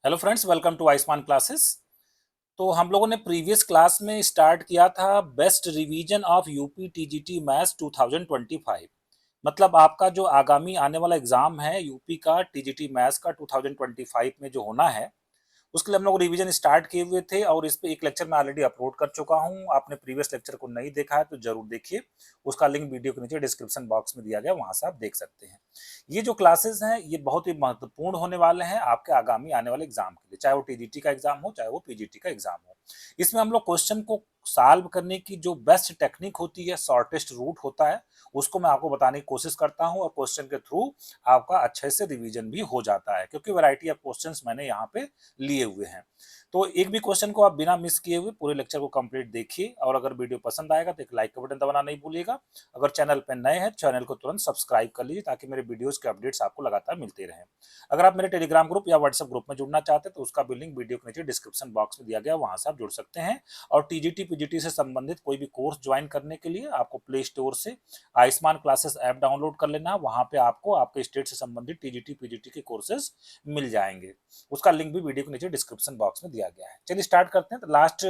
Hello friends, welcome to Ayushman classes. तो हम लोगों ने प्रीवियस क्लास में स्टार्ट किया था best revision of UP TGT maths 2025। मतलब आपका जो आगामी आने वाला एग्जाम है यूपी का टीजीटी मैथ्स का 2025 में जो होना है उसके लिए हम लोग रिवीजन स्टार्ट किए हुए थे और इस पे एक लेक्चर मैं ऑलरेडी अपलोड कर चुका हूँ। आपने प्रीवियस लेक्चर को नहीं देखा है तो जरूर देखिए, उसका लिंक वीडियो के नीचे डिस्क्रिप्शन बॉक्स में दिया गया, वहां से आप देख सकते हैं। ये जो क्लासेस हैं ये बहुत ही महत्वपूर्ण होने वाले हैं आपके आगामी आने वाले एग्जाम के लिए, चाहे वो टीजीटी का एग्जाम हो चाहे वो पीजीटी का एग्जाम हो। इसमें हम लोग क्वेश्चन को सॉल्व करने की जो बेस्ट टेक्निक होती है, शॉर्टेस्ट रूट होता है, उसको मैं आपको बताने की कोशिश करता हूं और क्वेश्चन के थ्रू आपका अच्छे से रिवीजन भी हो जाता है, क्योंकि वैरायटी ऑफ क्वेश्चंस मैंने यहाँ पे लिए हुए हैं। तो एक भी क्वेश्चन को आप बिना मिस किए हुए पूरे लेक्चर को कंप्लीट देखिए और अगर वीडियो पसंद आएगा तो एक लाइक का बटन दबाना नहीं भूलिएगा। अगर चैनल पर नए हैं चैनल को तुरंत सब्सक्राइब कर लीजिए ताकि मेरे वीडियोस के अपडेट्स आपको लगातार मिलते रहें। अगर आप मेरे टेलीग्राम ग्रुप या व्हाट्सएप ग्रुप में जुड़ना चाहते हैं तो उसका भी लिंक वीडियो के नीचे डिस्क्रिप्शन बॉक्स में दिया गया, वहां से आप जुड़ सकते हैं। और टीजीटी पीजीटी से संबंधित कोई भी कोर्स ज्वाइन करने के लिए आपको प्ले स्टोर से आयुष्मान क्लासेस ऐप डाउनलोड कर लेना। वहां पे आपको आपके स्टेट से संबंधित टीजीटी पीजीटी के कोर्सेज मिल जाएंगे। उसका लिंक भी वीडियो के नीचे डिस्क्रिप्शन बॉक्स में दिया गया है। चलिए स्टार्ट करते हैं। तो लास्ट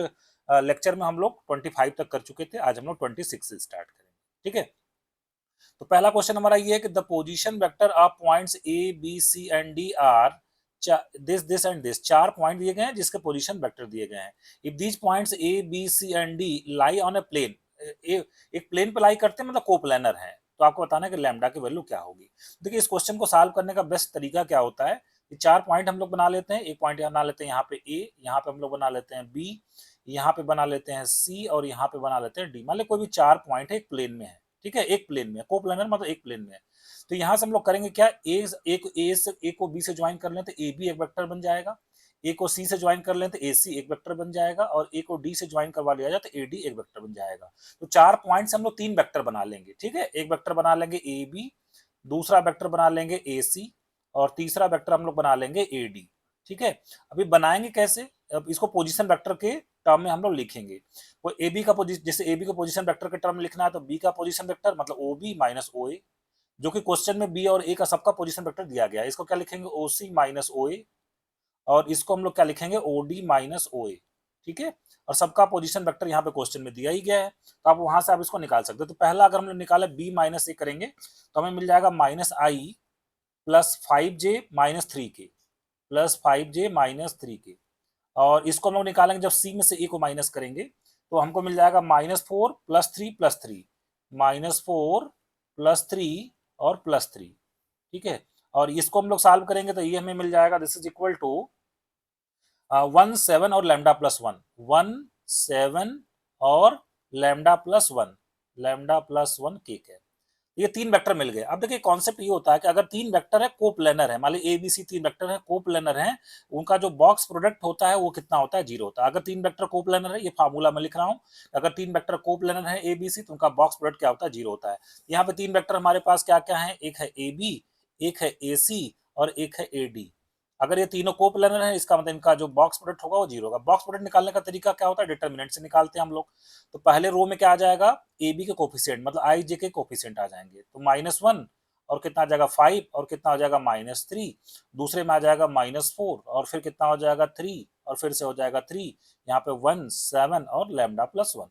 लेक्चर में हम लोग 25 तक कर चुके थे, आज हम लोग 26 से स्टार्ट करेंगे। ठीक है, तो पहला क्वेश्चन हमारा ये है कि the position vector of points A B C and D are this this and this. चार पॉइंट दिए गए हैं जिसके पोजीशन वेक्टर दिए गए हैं। If these points A B C and D lie on a plane, एक प्लेन पे लाई करते हैं मतलब कोप्लेनर है, तो आपको बताना है कि लैम्डा की वैल्यू क्या होगी। देखिए इस क्वेश्चन को सॉल्व करने का बेस्ट तरीका क्या होता है, ये चार पॉइंट हम लोग बना लेते हैं। एक पॉइंट बना लेते हैं यहाँ पे ए, यहाँ पे हम लोग बना लेते हैं बी, यहाँ पे बना लेते हैं सी और यहाँ पे बना लेते हैं डी। मान लो कोई भी चार पॉइंट है एक प्लेन में है, ठीक है, एक प्लेन में, कोप्लेनर मतलब एक प्लेन में है। तो यहाँ से हम लोग करेंगे क्या, ए को बी से ज्वाइन कर लें तो ए बी एक वेक्टर बन जाएगा, ए को सी से ज्वाइन कर लें तो ए सी एक वेक्टर बन जाएगा और ए को डी से ज्वाइन करवा लिया जाए तो ए डी एक वेक्टर बन जाएगा। तो चार पॉइंट से हम लोग तीन वेक्टर बना लेंगे। ठीक है, एक वेक्टर बना लेंगे ए बी, दूसरा वेक्टर बना लेंगे ए सी और तीसरा वेक्टर हम लोग बना लेंगे ए डी। ठीक है, अभी बनाएंगे कैसे, अब इसको पोजीशन वेक्टर के टर्म में हम लोग लिखेंगे। वो ए बी का पोजीशन, जैसे ए बी को पोजीशन वेक्टर के टर्म में लिखना है तो बी का पोजीशन वेक्टर मतलब ओ बी माइनस ओ ए, जो कि क्वेश्चन में बी और ए का सबका पोजीशन वेक्टर दिया गया है। इसको क्या लिखेंगे, ओ सी माइनस ओ ए और इसको हम लोग क्या लिखेंगे, ओ डी माइनस ओ ए। ठीक है, और सबका पोजीशन वेक्टर यहाँ पे क्वेश्चन में दिया ही गया है, तो आप वहां से आप इसको निकाल सकते हो। तो पहला अगर हम लोग निकाले बी माइनस ए करेंगे तो हमें मिल जाएगा minus i plus 5j minus 3k, plus 5j minus 3k। और इसको हम लोग निकालेंगे जब सी में से ए को माइनस करेंगे तो हमको मिल जाएगा -4 प्लस 3 -4 प्लस 3 और +3। ठीक है, और इसको हम लोग सॉल्व करेंगे तो ये हमें मिल जाएगा, दिस इज इक्वल टू 1 7 और लैम्डा प्लस 1, 1 7 और लैम्डा प्लस 1 केक है। ये तीन वेक्टर मिल गए। अब देखिए कॉन्सेप्ट ये होता है कि अगर तीन वेक्टर है कोप्लेनर है, मान ली ए बी सी तीन वेक्टर है कोप्लेनर है, उनका जो बॉक्स प्रोडक्ट होता है वो कितना होता है, 0 होता है। अगर तीन वेक्टर कोप्लेनर है, ये फार्मूला मैं लिख रहा हूँ, अगर तीन वेक्टर कोप्लेनर है ए बी सी तो उनका बॉक्स प्रोडक्ट क्या होता है, 0 होता है। यहाँ पे तीन वेक्टर हमारे पास क्या क्या है, एक है ए बी, एक है ए सी और एक है ए डी। अगर ये तीनों कोप्लेनर है इसका मतलब इनका जो बॉक्स प्रोडक्ट होगा वो 0 होगा। बॉक्स प्रोडक्ट निकालने का तरीका क्या होता है, डिटर्मिनेंट से निकालते हैं हम लोग। तो पहले रो में क्या आ जाएगा, ए बी के कोफिशिएंट मतलब आई जे के कोफिशिएंट आ जाएंगे, तो -1 और कितना आ जाएगा 5 और कितना हो जाएगा -3। दूसरे में आ जाएगा -4 और फिर कितना हो जाएगा 3 और फिर से हो जाएगा 3। यहाँ पे 1 7 और lambda plus 1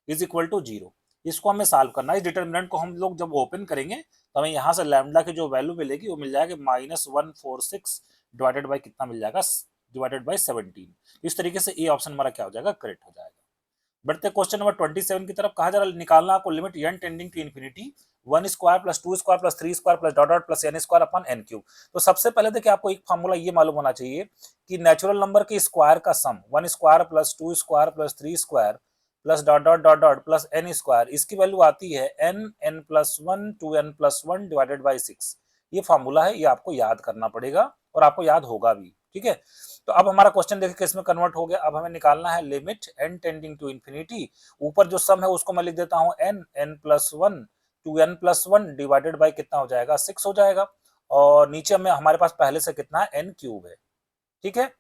is equal to 0। इसको हमें सॉल्व करना है। इस डिटर्मिनेंट को हम लोग जब ओपन करेंगे तो हमें यहाँ से लैम्डा की जो वैल्यू मिलेगी वो मिल जाएगी -146 डिवाइडेड बाई कितना मिल जाएगा, डिवाइडेड बाई 17। इस तरीके से ए ऑप्शन हमारा क्या हो जाएगा, करेक्ट हो जाएगा। बढ़ते क्वेश्चन नंबर 27 की तरफ। कहा जा रहा है निकालना आपको limit n tending to infinity 1 square plus 2 square plus 3 square plus dot dot plus n square upon n cube. तो सबसे पहले देखिए आपको एक फार्मूला ये मालूम होना चाहिए कि नेचुरल नंबर के स्क्वायर का सम 1 square plus 2 square plus 3 square plus dot dot dot dot plus n square, इसकी वैल्यू आती है n plus 1 2n plus 1 divided by 6। ये फार्मूला है, ये आपको याद करना पड़ेगा और आपको याद होगा भी। ठीक है, तो अब हमारा क्वेश्चन देखिए किस में कन्वर्ट हो गया। अब हमें निकालना है limit n tending to infinity, ऊपर जो सम है उसको मैं लिख देता हूँ n plus 1 2n plus 1 divided by कितना हो जाएगा, 6 हो जाएगा। और नीचे में हमारे पास पहले से कितना है, n क्यूब है। ठीक है,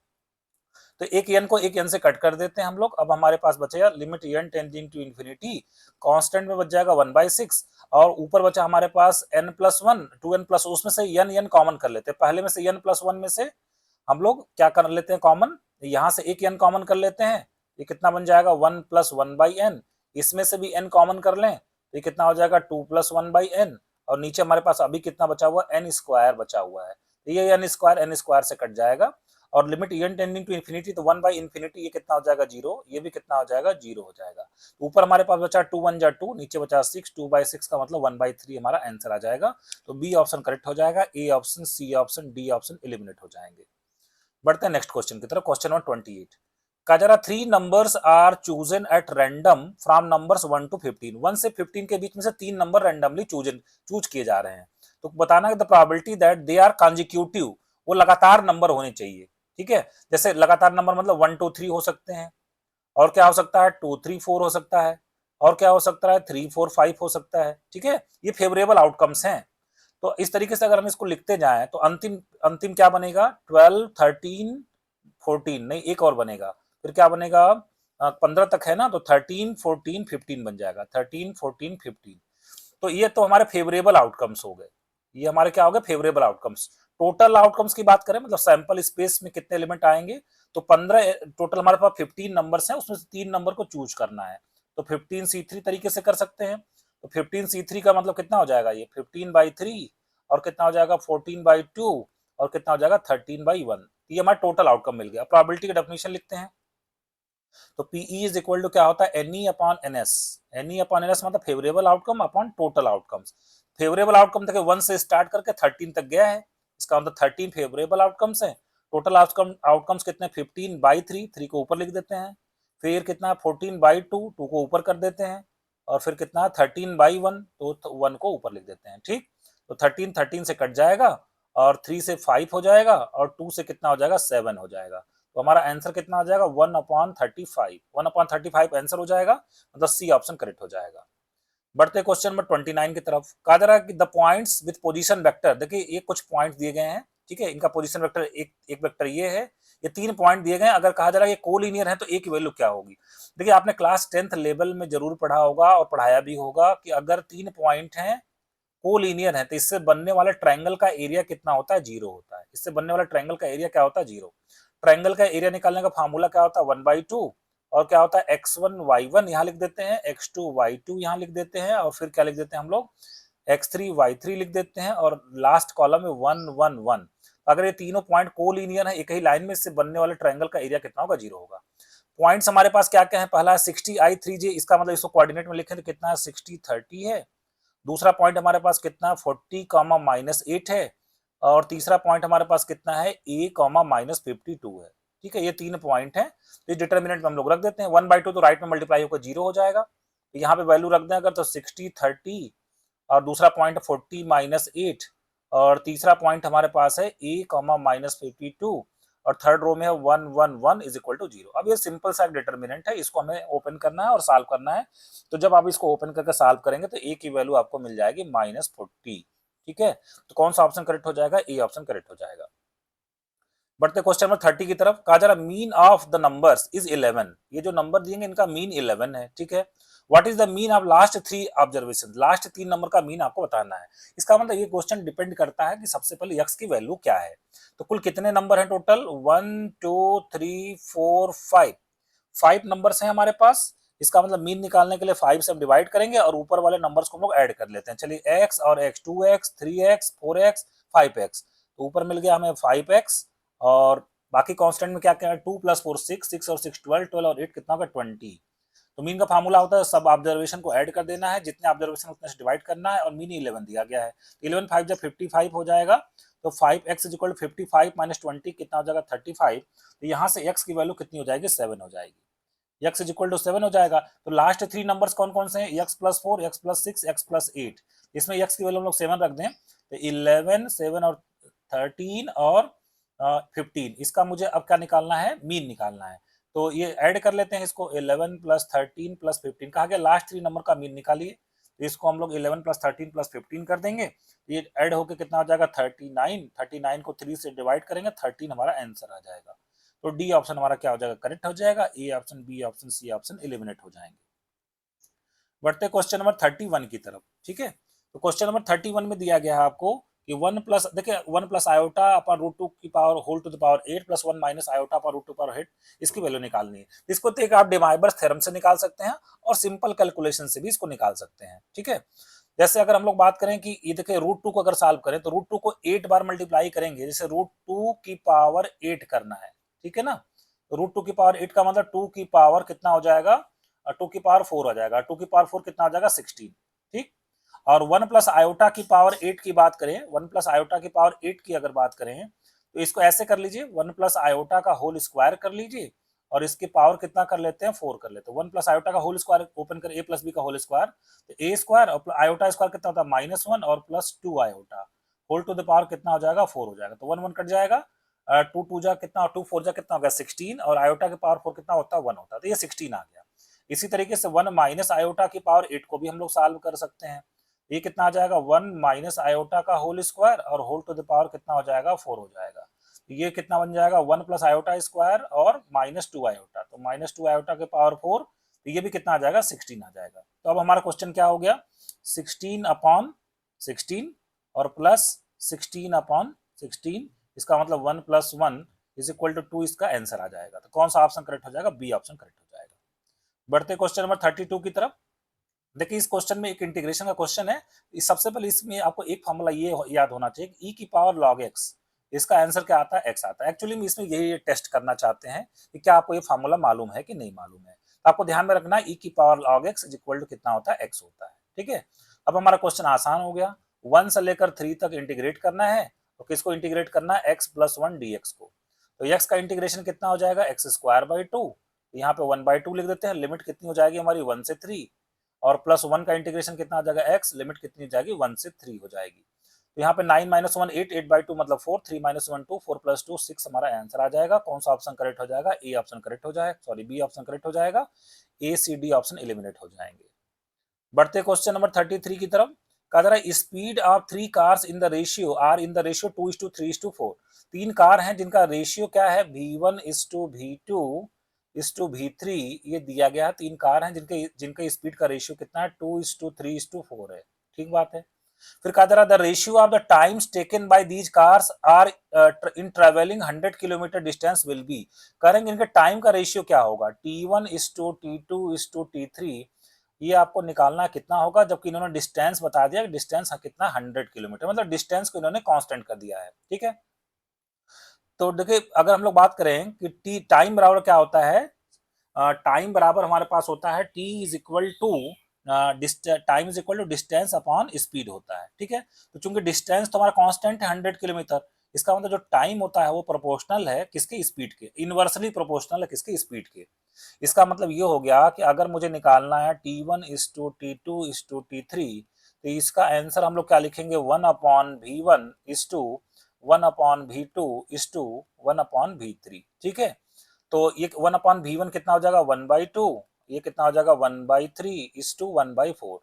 तो एक n को एक n से कट कर देते हैं हम लोग। अब हमारे पास बचेगा limit n tending to infinity, constant में बच जाएगा 1/6 और ऊपर बचा हमारे पास n प्लस 1 2n प्लस, उसमें से n कॉमन कर लेते हैं। पहले में से n प्लस 1 में से हम लोग क्या कर लेते हैं कॉमन, यहाँ से एक n कॉमन कर लेते हैं, ये कितना बन जाएगा 1 + 1/n, इसमें से भी n कॉमन कर लें तो ये कितना हो जाएगा 2 + 1/n, और नीचे हमारे पास अभी कितना बचा हुआ n स्क्वायर बचा हुआ है, तो ये n स्क्वायर से कट जाएगा, और limit n tending to infinity, तो 1/∞ ये कितना हो जाएगा 0, ये भी कितना हो जाएगा 0 हो जाएगा। तो ऊपर हमारे पास बचा 2 1 जा 2, नीचे बचा 6, 2/6 का मतलब 1/3 हमारा आंसर आ जाएगा। तो बी ऑप्शन करेक्ट हो जाएगा, A option, C option, D option eliminate हो जाएंगे। बढ़ते हैं नेक्स्ट क्वेश्चन की तरफ। क्वेश्चन नंबर 28 का जरा 3 numbers are chosen at random from numbers 1 to 15, 1 से 15 के बीच में से 3 नंबर रैंडमली चूज किए जा रहे हैं, तो बताना है the probability that they are consecutive, वो लगातार नंबर होने चाहिए, ठीक है। जैसे लगातार नंबर मतलब 1 2 3 हो सकते हैं, और क्या हो सकता है 2 3 4 हो सकता है, और क्या हो सकता है 3 4 5 हो सकता है, ठीक है। ये फेवरेबल आउटकम्स हैं। तो इस तरीके से अगर हम इसको लिखते जाएं तो अंतिम अंतिम क्या बनेगा 12 13 14, नहीं एक और बनेगा, फिर क्या बनेगा 15 तक है ना, तो 13 14 15 बन जाएगा, 13 14 15। तो ये तो हमारे फेवरेबल आउटकम्स हो गए, ये हमारे क्या हो गए फेवरेबल आउटकम्स। टोटल आउटकम्स की बात करें मतलब सैंपल स्पेस में कितने एलिमेंट आएंगे, तो 15 टोटल हमारे पास 15 नंबर्स हैं, उसमें से 3 नंबर को चूज करना है, तो 15C3 तरीके से कर सकते हैं। तो 15C3 का मतलब कितना हो जाएगा, ये 15/3, और कितना हो जाएगा 14/2, और कितना हो जाएगा 13/1। ये हमारा टोटल आउटकम मिल गया। प्रोबेबिलिटी की डेफिनेशन लिखते हैं, तो पीई इज इक्वल टू क्या होता है n E upon n S, n E upon n S मतलब favourable outcome upon total outcomes. Favourable outcome देखिए 1 से स्टार्ट करके 13 तक गया है, इसका मतलब 13 फेवरेबल आउटकम्स है। टोटल आउटकम्स कितने 15/3, 3 को ऊपर लिख देते हैं, फिर कितना 14/2, 2 को ऊपर कर देते हैं, और फिर कितना 13/1, तो 1 को ऊपर लिख देते हैं, ठीक। तो 13 13 से कट जाएगा, और 3 से 5 हो जाएगा, और 2 से कितना हो जाएगा 7 हो जाएगा। तो हमारा आंसर कितना आ जाएगा 1/35, 1/35 आंसर हो जाएगा, मतलब सी ऑप्शन करेक्ट हो जाएगा। बढ़ते क्वेश्चन नंबर 29 की तरफ। कहा जा रहा है कि the points with position vector, देखिए ये कुछ पॉइंट दिए गए हैं, ठीक है, इनका पोजीशन वेक्टर एक वेक्टर ये है, ये 3 पॉइंट दिए गए हैं। अगर कहा जा रहा है ये कोलिनियर है तो ए की वैल्यू क्या होगी। देखिए आपने क्लास 10th लेवल में जरूर पढ़ा होगा और पढ़ाया भी होगा कि अगर 3 पॉइंट हैं कोलिनियर है तो इससे बनने वाले ट्रायंगल का एरिया कितना होता है 0 होता है। इससे बनने वाला ट्रायंगल का एरिया क्या होता है 0। ट्रायंगल का एरिया निकालने का फार्मूला क्या होता है 1/2, और क्या होता है x1 y1 यहाँ लिख देते हैं, x2 y2 यहाँ लिख देते हैं, और फिर क्या लिख देते हैं हम लोग x3 y3 लिख देते हैं, और लास्ट कॉलम में 1 1 1। अगर ये तीनों पॉइंट कोलिनियर है एक ही लाइन में, इससे बनने वाले ट्रायंगल का एरिया कितना होगा 0 होगा। पॉइंट्स हमारे पास क्या क्या है, पहला है 60I3J, इसका मतलब इसको कोऑर्डिनेट में लिखें तो कितना है 60 30 है। दूसरा पॉइंट हमारे पास कितना है 40, -8 है, और तीसरा पॉइंट हमारे पास कितना है a, -52 है, ठीक है। ये 3 पॉइंट है, तो इस डिटर्मिनेंट में हम लोग रख देते हैं 1/2, तो राइट में मल्टीप्लाई होकर 0 हो जाएगा, तो यहाँ पे वैल्यू रख दें अगर तो 60 30, और दूसरा पॉइंट 40 -8, और तीसरा पॉइंट हमारे पास है a, -52, और थर्ड रो में है 1 1 1 इज इक्वल टू 0। अब ये सिंपल सा एक डिटर्मिनेंट है, इसको हमें ओपन करना है और सॉल्व करना है। तो जब आप इसको ओपन करके सॉल्व करेंगे तो ए की वैल्यू आपको मिल जाएगी -40, ठीक है। तो कौन सा ऑप्शन करेक्ट हो जाएगा, ए ऑप्शन करेक्ट हो जाएगा। बढ़ते क्वेश्चन नंबर 30 की तरफ। कहा जा रहा mean of the numbers is 11, ये जो नंबर दिएंगे इनका मीन 11 है, ठीक है। What is the mean of last 3 observation, last 3 number का मीन आपको बताना है। इसका मतलब ये क्वेश्चन डिपेंड करता है कि सबसे पहले x की वैल्यू क्या है। तो कुल कितने नंबर हैं टोटल 1 2 3 4 5, 5 नंबर्स हैं हमारे पास। इसका मतलब मीन निकालने के लिए 5 से हम डिवाइड करेंगे और ऊपर वाले नंबर्स को हम लोग ऐड कर लेते हैं। चलिए x और x 2x 3x 4x 5x, तो ऊपर मिल गया हमें 5x, और बाकी कांस्टेंट में क्या क्या है 2 + 4 6, 6 और 6 12, 12 और 8 कितना होगा 20। तो मीन का फार्मूला होता है सब ऑब्जर्वेशन को ऐड कर देना है, जितने ऑब्जर्वेशन उतने से डिवाइड करना है, और मीन 11 दिया गया है। 11 5 जब 55 हो जाएगा, तो 5x = 55 - 20 कितना हो जाएगा 35। तो यहाँ से x की वैल्यू कितनी हो जाएगी 7 हो जाएगी, x = 7 हो जाएगा। तो लास्ट 3 नंबर्स कौन कौन से हैं x + 4 x + 6 x + 8, इसमें x की वैल्यू हम लोग 7 रख दें, तो 11 7 और 13 और 15, इसका मुझे अब क्या निकालना है मीन निकालना है। तो ये ऐड कर लेते हैं इसको 11 + 13 + 15, कहा गया लास्ट 3 नंबर का मीन निकालिए, तो इसको हम लोग 11 + 13 + 15 कर देंगे, ये ऐड होकर कितना हो जाएगा 39, 39 को 3 से डिवाइड करेंगे 13 हमारा आंसर आ जाएगा। तो डी ऑप्शन हमारा क्या हो जाएगा करेक्ट हो जाएगा, A option B option C option eliminate हो जाएंगे। बढ़ते क्वेश्चन नंबर 31 की तरफ, ठीक है। तो क्वेश्चन नंबर 31 में दिया गया है आपको कि 1 प्लस, देखिए 1 प्लस आयोटा अपॉन रूट 2 की power whole to the power 8 plus 1 minus iota upon root 2 power 8, इसकी वैल्यू निकालनी है। इसको तो एक आप डिमाइबर्स थ्योरम से निकाल सकते हैं और सिंपल कैलकुलेशन से भी इसको निकाल सकते हैं, ठीक है। जैसे अगर हम लोग बात करें कि ये देखिए रूट 2 को अगर सॉल्व करें तो रूट 2 को 8 बार मल्टीप्लाई करेंगे, जैसे रूट 2 की पावर 8 करना है, ठीक है ना। तो रूट 2 की पावर 8 का मतलब 2 की पावर कितना हो जाएगा, 2 की पावर 4 हो जाएगा, 2 की पावर 4 कितना हो जाएगा 16, ठीक। और 1 प्लस आयोटा की पावर 8 की बात करें, 1 प्लस आयोटा की पावर 8 की अगर बात करें तो इसको ऐसे कर लीजिए, 1 प्लस आयोटा का होल स्क्वायर कर लीजिए और इसकी पावर कितना कर लेते हैं 4 कर लेते हैं। 1 प्लस आयोटा का होल स्क्वायर ओपन कर ए प्लस बी का होल स्क्वायर, तो ए स्क्वायर और आयोटा स्क्वायर कितना होता है -1 और plus 2 iota whole to the power कितना हो जाएगा 4 हो जाएगा। तो 1 1 कट जाएगा, 2 2 जा कितना, 2 4 जा कितना हो गया 16 और आयोटा की पावर 4 कितना होता है 1 होता है, तो ये 16 आ गया। इसी तरीके से 1 माइनस आयोटा की पावर 8 को भी हम लोग सॉल्व कर सकते हैं। ये कितना आ जाएगा 1 माइनस आयोटा का होल स्क्वायर और होल टू द पावर कितना हो जाएगा 4 हो जाएगा। ये कितना बन जाएगा 1 प्लस आयोटा स्क्वायर और -2 आयोटा, तो -2 आयोटा के पावर 4, तो ये भी कितना आ जाएगा 16 आ जाएगा। तो अब हमारा क्वेश्चन क्या हो गया 16 अपॉन 16 और प्लस 16 अपॉन 16, इसका मतलब 1 प्लस 1 इज इक्वल टू 2 इसका आंसर आ जाएगा। तो कौन सा ऑप्शन करेक्ट हो जाएगा, बी ऑप्शन करेक्ट हो जाएगा। बढ़ते क्वेश्चन नंबर 32 की तरफ। देखिए इस क्वेश्चन में एक इंटीग्रेशन का क्वेश्चन है। सबसे पहले इसमें आपको एक फॉर्मूला ये याद होना चाहिए, ई की पावर लॉग एक्स, इसका आंसर क्या आता है एक्स आता है। एक्चुअली में इसमें यही टेस्ट करना चाहते हैं कि क्या आपको ये फॉर्मूला मालूम है कि नहीं मालूम है। तो आपको ध्यान में रखना ई की power log x is equal to कितना होता है एक्स होता है, ठीक है। अब हमारा क्वेश्चन आसान हो गया, 1 से लेकर 3 तक इंटीग्रेट करना है। तो किसको इंटीग्रेट करना है, एक्स प्लस 1 डी एक्स को। तो एक्स का इंटीग्रेशन कितना हो जाएगा एक्स स्क्वायर बाई 2, यहाँ पे 1/2 लिख देते हैं। लिमिट कितनी हो जाएगी हमारी 1 से 3, और प्लस 1 का इंटीग्रेशन कितना आ जाएगा एक्स, लिमिट कितनी हो जाएगी 1 से 3 हो जाएगी। तो यहाँ पे 9 माइनस 1 8, 8/2 मतलब 4, 3 माइनस 1 2, 4 प्लस 2 6 हमारा आंसर आ जाएगा। कौन सा ऑप्शन करेक्ट हो जाएगा, ए ऑप्शन करेक्ट हो जाएगा, सॉरी बी ऑप्शन करेक्ट हो जाएगा। ए सी डी ऑप्शन एलिमिनेट हो जाएंगे। बढ़ते क्वेश्चन नंबर 33 की तरफ। कहा जा रहा है speed of 3 cars in the ratio are in the ratio 2:3:4। 3 car हैं जिनका रेशियो क्या है v1:v2:v3, ये दिया गया है। 3 कार हैं जिनके जिनके स्पीड का रेशियो कितना है 2:3:4 है, ठीक बात है। फिर कहा जा रहा है the ratio of the times taken by these cars are in travelling 100 kilometre distance will be. करेंगे इनके टाइम का रेशियो क्या होगा, T1:T2:T3, ये आपको निकालना कितना होगा, जबकि इन्होंने डिस्टेंस बता दिया, डिस्टेंस कितना 100 किलोमीटर, मतलब डिस्टेंस को इन्होंने कांस्टेंट कर दिया है, ठीक है। तो देखिए अगर हम लोग बात करें कि टी टाइम बराबर क्या होता है, टाइम बराबर हमारे पास होता है t is equal to time is equal to distance upon speed होता है, ठीक है। तो चूंकि डिस्टेंस तो हमारा कांस्टेंट है 100 किलोमीटर, इसका मतलब जो टाइम होता है वो प्रोपोर्शनल है किसके, स्पीड के, इनवर्सली प्रोपोर्शनल है किसके, स्पीड के। इसका मतलब ये हो गया कि अगर मुझे निकालना है T1:T2:T3, तो इसका आंसर हम लोग क्या लिखेंगे 1/v1:1/v2:1/v3, ठीक है। तो ये 1/v1 कितना हो जाएगा 1/2, ये कितना हो जाएगा 1/3:1/4।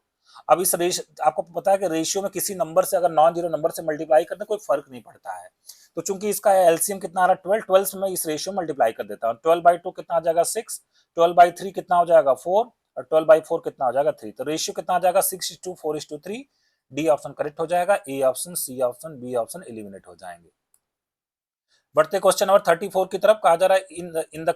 अब इस रेश आपको पता है कि रेशियो में किसी नंबर से अगर नॉन जीरो नंबर से मल्टीप्लाई करते कोई फर्क नहीं पड़ता है। तो चूंकि इसका एलसीएम कितना आ रहा है 12, 12 से मैं इस रेशियो में मल्टीप्लाई कर देता हूँ। 12/2 कितना आ जाएगा 6, 12/3 कितना हो जाएगा 4 और 12/4 कितना हो जाएगा 3। तो रेशियो कितना आ जाएगा 6:4:3। डी ऑप्शन करेक्ट हो जाएगा, A option, C option, B option eliminate हो जाएंगे। बढ़ते क्वेश्चन नंबर 34 की तरफ। कहा जा रहा है in the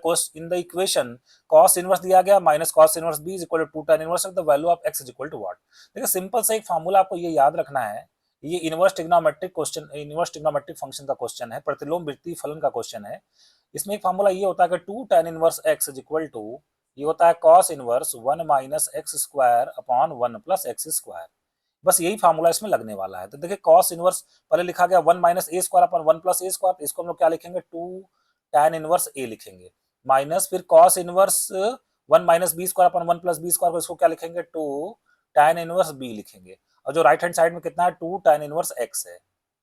equation cos inverse दिया गया minus cos inverse b is equal to 2 tan inverse of the value of x is equal to what. देखिए सिंपल सा एक फार्मूला आपको ये याद रखना है, ये inverse trigonometric question, inverse trigonometric function का क्वेश्चन है, प्रतिलोम वृत्तीय फलन का क्वेश्चन है। इसमें एक फार्मूला ये होता है कि 2 tan inverse x is equal to, ये होता है cos inverse 1 minus x square upon 1 plus x square. बस यही फार्मूला इसमें लगने वाला है। तो देखिए cos इनवर्स पहले लिखा गया 1 माइनस ए स्क्वायर अपन 1 प्लस ए स्क्वायर, इसको हम लोग क्या लिखेंगे 2 tan इनवर्स ए लिखेंगे, माइनस फिर cos inverse 1 minus b square upon 1 plus b square, इसको क्या लिखेंगे 2 tan इनवर्स बी लिखेंगे। और जो राइट हैंड साइड में कितना है 2 tan इनवर्स एक्स है,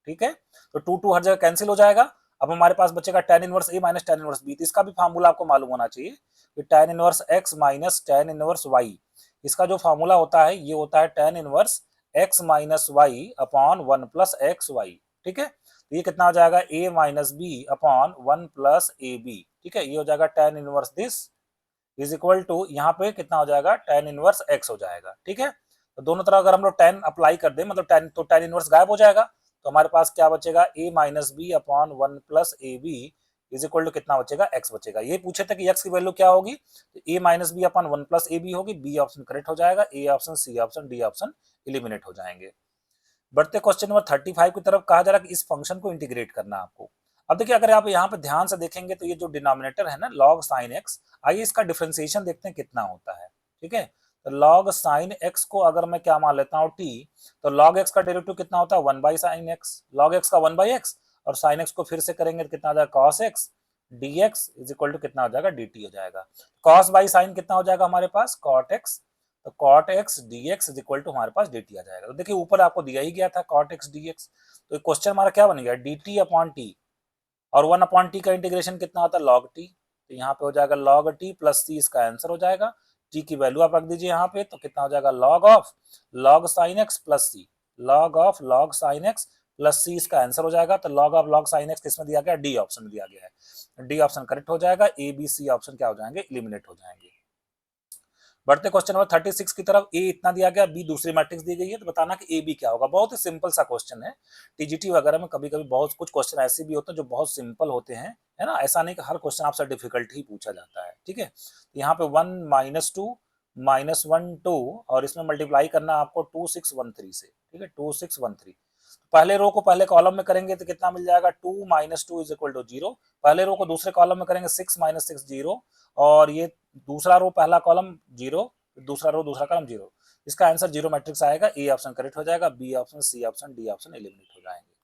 ठीक है। तो 2 2 हर जगह कैंसिल हो जाएगा। अब हमारे पास बचेगा tan इनवर्स ए माइनस tan इनवर्स बी। तो इसका भी फार्मूला आपको मालूम होना चाहिए कि tan inverse x minus tan inverse y, इसका जो फार्मूला होता है ये होता है tan inverse x minus y upon 1 plus x y, ठीक है। तो ये कितना हो जाएगा a minus b upon 1 plus a b, ठीक है। ये हो जाएगा tan inverse this is equal to, यहाँ पे कितना हो जाएगा tan इनवर्स x हो जाएगा, ठीक है। तो दोनों तरह अगर हम लोग tan अप्लाई कर दें मतलब tan, तो tan इनवर्स गायब हो जाएगा। तो हमारे पास क्या बचेगा, a minus b upon 1 plus a b is equal to कितना बचेगा, x बचेगा। ये पूछे थे कि x की वैल्यू क्या होगी, तो a minus b upon 1 plus a b होगी, बी ऑप्शन करेक्ट हो जाएगा, A option, C option, D option eliminate हो जाएंगे। बढ़ते क्वेश्चन नंबर 35 की तरफ, कहा जा रहा है कि इस फंक्शन को इंटीग्रेट करना है आपको। अब देखिए अगर आप यहाँ पे ध्यान से देखेंगे तो ये जो डिनोमिनेटर है ना log sin x, आइए इसका डिफरेंशिएशन देखते हैं कितना होता है। ठीक है, तो log sin x को अगर मैं क्या मान लेता हूँ t, तो log x का डेरिवेटिव कितना होता है 1 by sine x, log x का 1 बाई एक्स, और sin x को फिर से करेंगे तो कितना आ जाएगा cos x dx is equal to कितना हो जाएगा dt हो जाएगा। cos बाई साइन कितना हो जाएगा हमारे पास cot x, तो cot x dx is equal to हमारे पास dt आ जाएगा। तो देखिए ऊपर आपको दिया ही गया था cot x dx, तो क्वेश्चन हमारा क्या बन गया dt अपॉन t, और 1 अपॉन टी का इंटीग्रेशन कितना होता है log t, तो यहाँ पे हो जाएगा log t प्लस c, इसका आंसर हो जाएगा। t की वैल्यू आप रख दीजिए यहाँ पे, तो कितना हो जाएगा log of log sin x plus c, log of log sin x plus c, इसका आंसर हो जाएगा। तो log of log sin x किसमें दिया गया, डी ऑप्शन में दिया गया है, डी ऑप्शन करेक्ट हो जाएगा, ए बी सी ऑप्शन क्या हो जाएंगे, एलिमिनेट हो जाएंगे। बढ़ते क्वेश्चन नंबर 36 की तरफ, ए इतना दिया गया, बी दूसरी मैट्रिक्स दी गई है, तो बताना कि ए बी क्या होगा। बहुत ही सिंपल सा क्वेश्चन है, टीजीटी वगैरह में कभी कभी बहुत कुछ क्वेश्चन ऐसे भी होते हैं जो बहुत सिंपल होते हैं, है ना, ऐसा नहीं कि हर क्वेश्चन आपसे डिफिकल्ट ही पूछा जाता है। ठीक है, यहाँ पे 1 माइनस टू माइनस 1 2, और इसमें मल्टीप्लाई करना आपको 2613 से। ठीक है, 2613, पहले रो को पहले कॉलम में करेंगे तो कितना मिल जाएगा 2 minus two is equal to 0, पहले रो को दूसरे कॉलम में करेंगे 6 माइनस 6 0, और ये दूसरा रो पहला कॉलम 0, दूसरा रो दूसरा कॉलम 0, इसका आंसर 0 मैट्रिक्स आएगा, ए ऑप्शन करेक्ट हो जाएगा, B option, C option, D option eliminate हो जाएंगे।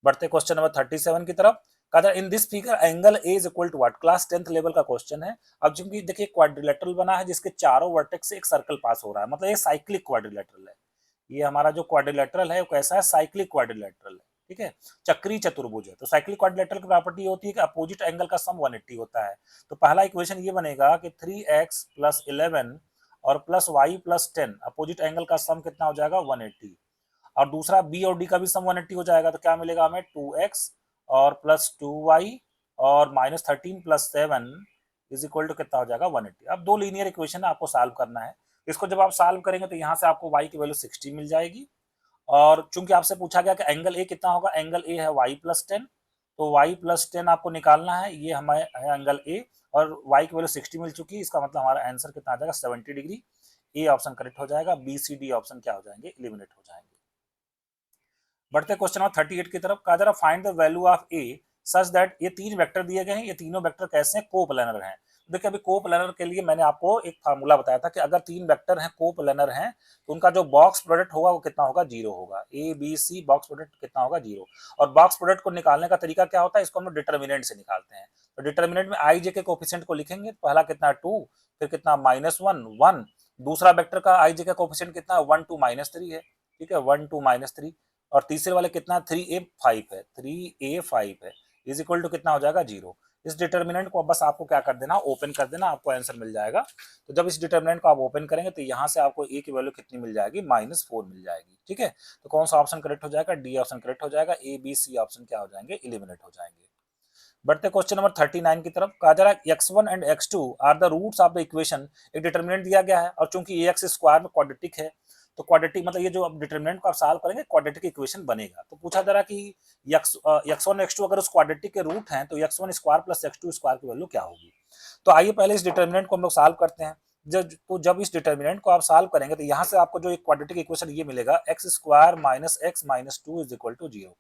बढ़ते क्वेश्चन नंबर 37 की तरफ, कहा in this figure angle A is equal to what, class 10th level का क्वेश्चन है। अब चूंकि देखिए क्वाड्रिलेटरल बना है जिसके चारों वर्टेक्स से एक सर्कल पास हो रहा है, मतलब ये साइक्लिक क्वाड्रिलेटरल है। ये हमारा जो क्वाड्रिलेटरल है वो कैसा है, साइक्लिक क्वाड्रिलेटरल है। ठीक है, चक्री चतुर्भुज है। तो साइक्लिक क्वाड्रिलेटरल की प्रॉपर्टी होती है कि अपोजिट एंगल का सम 180 होता है। तो पहला इक्वेशन ये बनेगा कि 3x प्लस 11 और plus y plus 10, opposite angle का सम कितना हो जाएगा 180, और दूसरा बी और डी का भी सम 180 हो जाएगा। तो क्या मिलेगा हमें 2x और प्लस 2y और minus 13 plus 7 is equal to कितना हो जाएगा 180। अब दो लीनियर इक्वेशन आपको सॉल्व करना है। इसको जब आप सॉल्व करेंगे तो यहाँ से आपको y की वैल्यू 60 मिल जाएगी, और चूंकि आपसे पूछा गया कि एंगल ए कितना होगा, एंगल ए है y प्लस 10, तो y प्लस 10 आपको निकालना है, ये हमारे है एंगल ए, और y की वैल्यू 60 मिल चुकी है, इसका मतलब हमारा आंसर कितना आ जाएगा 70 डिग्री, ए ऑप्शन करेक्ट हो जाएगा, बी सी डी ऑप्शन क्या हो जाएंगे, एलिमिनेट हो जाएंगे। बढ़ते क्वेश्चन नंबर 38 की तरफ, कहा जा रहा find the value of A such that, ये तीन वेक्टर दिए गए हैं, ये तीनों वेक्टर कैसे हैं, कोप्लानर हैं। देखिए अभी कोप्लानर के लिए मैंने आपको एक फार्मूला बताया था कि अगर तीन वेक्टर हैं कोप्लानर हैं तो उनका जो बॉक्स प्रोडक्ट होगा वो कितना होगा, 0 होगा। A B c box product कितना होगा, 0। और बॉक्स प्रोडक्ट को निकालने का तरीका क्या होता है, इसको हम डिटर्मिनेंट से निकालते हैं। तो डिटर्मिनेंट में आई जे के कोफिशिएंट को लिखेंगे, पहला कितना 2, फिर कितना -1 1, दूसरा वेक्टर का आई जे का कोफिशिएंट कितना 1 2 -3 है। ठीक है, 1 2 -3, और तीसरे वाले कितना 3a5 है, 3a5 है, इज इक्वल टू कितना हो जाएगा 0। इस डिटर्मिनेंट को बस आपको क्या कर देना, ओपन कर देना, आपको आंसर मिल जाएगा। तो जब इस डिटर्मिनेंट को आप ओपन करेंगे तो यहाँ से आपको ए की वैल्यू कितनी मिल जाएगी, -4 मिल जाएगी। ठीक है, तो कौन सा ऑप्शन करेक्ट हो जाएगा, डी ऑप्शन करेक्ट हो जाएगा, ए बी सी ऑप्शन क्या हो जाएंगे, एलिमिनेट हो जाएंगे। बढ़ते क्वेश्चन नंबर 39 की तरफ, कहा जा रहा है x1 and x2 are the roots of the equation, एक डिटर्मिनेंट दिया गया है, और चूंकि ax स्क्वायर में क्वाड्रेटिक है, तो क्वाड्रेटिक मतलब ये जो अब डिटर्मिनेंट को आप सॉल्व करेंगे क्वाड्रेटिक इक्वेशन बनेगा। तो पूछा जा रहा है कि x1 x2 अगर उस क्वाड्रेटिक के रूट हैं तो x1 square plus x2 square की वैल्यू क्या होगी। तो आइए पहले इस डिटर्मिनेंट को हम लोग सॉल्व करते हैं। जब इस डिटर्मिनेंट को आप सॉल्व करेंगे तो यहाँ से आपको जो एक क्वाड्रेटिक इक्वेशन ये मिलेगा, x square minus x minus 2 is equal to 0।